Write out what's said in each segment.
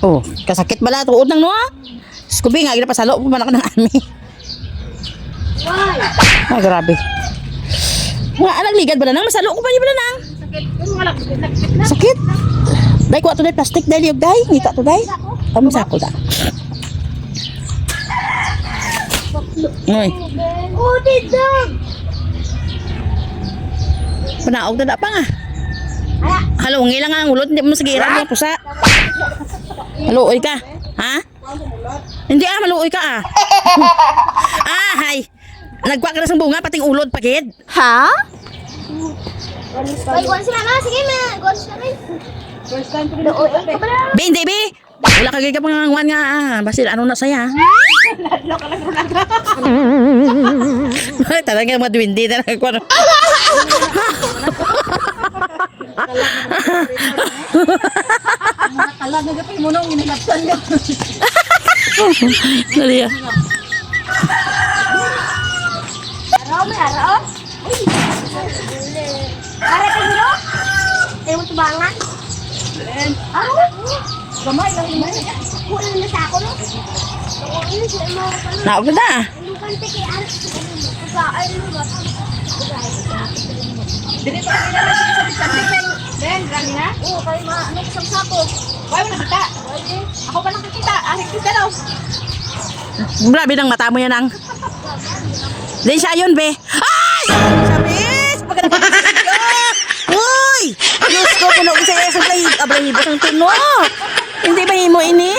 Oh, kasakit bala tuod nang no. Skubi nga gina pasalo pa man ako ng ami. Why? Ah, grabe. Nga nagligad bala nang masalo ko pa ni bala nang. Sakit. Dai ko ato dai plastic dai liog dai, ngita to dai. Amo sako da. Ngoy. Oh, tidang. Panaog na pa nga. Halo, ngilang nga ang ulot, hindi mo sagiran mo pusa. Maluoy ka. Ha? Hindi maluoy ka hay. Nagkuha ka na sa bunga, pating ulod pagid. Ha? Ay, guwan sila na. Sige, guwan sila rin. First time ko rin. Be, hindi, be. Wala ka gaya pangangawan nga. Basil, ano na saya? Ladlo ka lang, Rolando. Talaga mga duwindi talaga ko. Talaga ka pa yung munong inilapsan niya. Dali ah. Araw, may araw? Ara ka dito? Tayo mo tubangan? Araw? Gamay lang naman. Kulang na sa ako, no? Naog na. Dito ka nila na sa Ben, rami na? Oo, kayo ano sa sapo. Why mo nakita? Ako pa nakikita. Ahit kita daw. Grabe ng mata mo yan ang. Then siya yun, be. Ay! Sabis! Uy! Diyos ko, puno ko sa'yo sa abrahibos ang tuno. Hindi ba himo ini?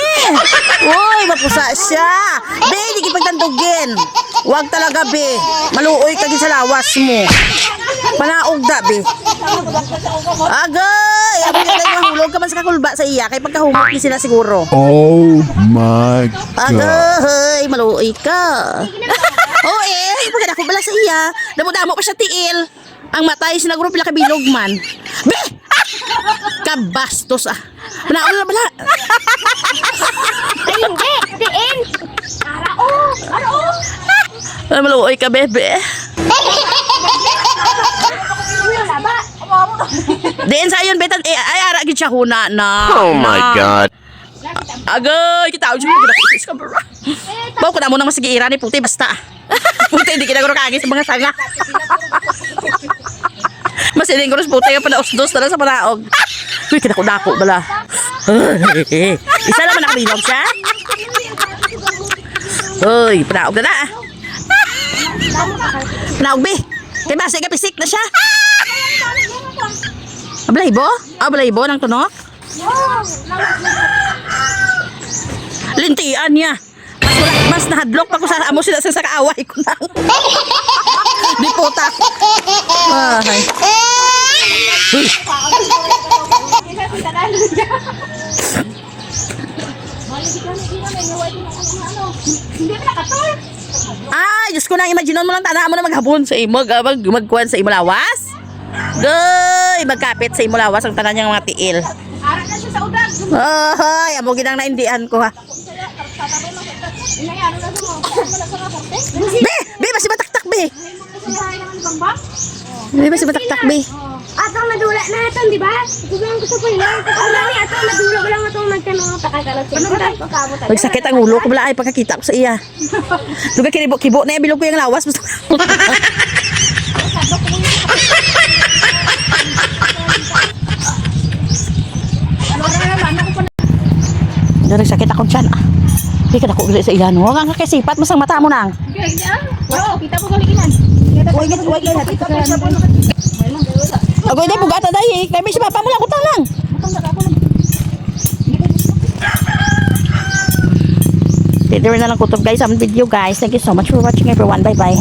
Uy, mapusa siya. Be, hindi kipagtantugin. Huwag talaga, be. Maluoy ka din sa lawas mo. Panaog da, be. Agay! Abi nila yung hulog ka man sa kakulba sa iya. Kaya pagkahumot ni sila siguro. Oh my God. Agay! Maluoy ka. Oo pagkada ko bala sa iya. Damo-damo pa siya tiil. Ang matay sinaguro pila kabilog man. Be! Kabastos Panaog na bala. Ay, hindi. Diin. Arao. Maluoy ka, bebe. Diin sa ayon betan ay ara gid siya huna na. Oh my God. Agay, kita uji mo gid ka bro. Bawo ko na mo nang masigiira ni puti basta. Puti hindi kinaguro kaagi sa mga sanga. Masiling ko ros puti pa na usdos tala sa panaog. Uy, kinako-dako bala. Isa naman nakabilog siya. Uy, panaog na. Panaog be. Kay base ka pisik na siya. Ablaybo? Ablaybo ng tunok? Lintian niya. Mas nahadlok pa ko sa amo sila sa kaaway ko na. Di puta. Ay. Ay, Diyos ko na, imagine mo lang tana mo na maghapon sa imo, magkuhan sa imo lawas. Goy, magkapit sa imo lawas ang tanan niyang mga tiil. Ara na siya sa udag. Ay, amo ginang naindihan ko ha. Be, basi mataktak be. Be, basi mataktak be. Atong madula na ito, di ba? Gusto ko yun. Atong madula ko lang atong magtanong pakakalat. Magsakit ang ulo ko bala ay pagkakita ko sa iya. Lugar kinibo-kibo na bilog ko yung lawas. Dari sakit akong tiyan Hindi ka na ko sa ilan. Huwag ang kakisipat mo sa mata mo nang. Oo, kita ko kalikinan. Huwag yan. Agoy na bugata dahi. Kaya may si papa mo lang utang lang. Dito rin na lang kutob guys ang video guys. Thank you so much for watching everyone. Bye bye.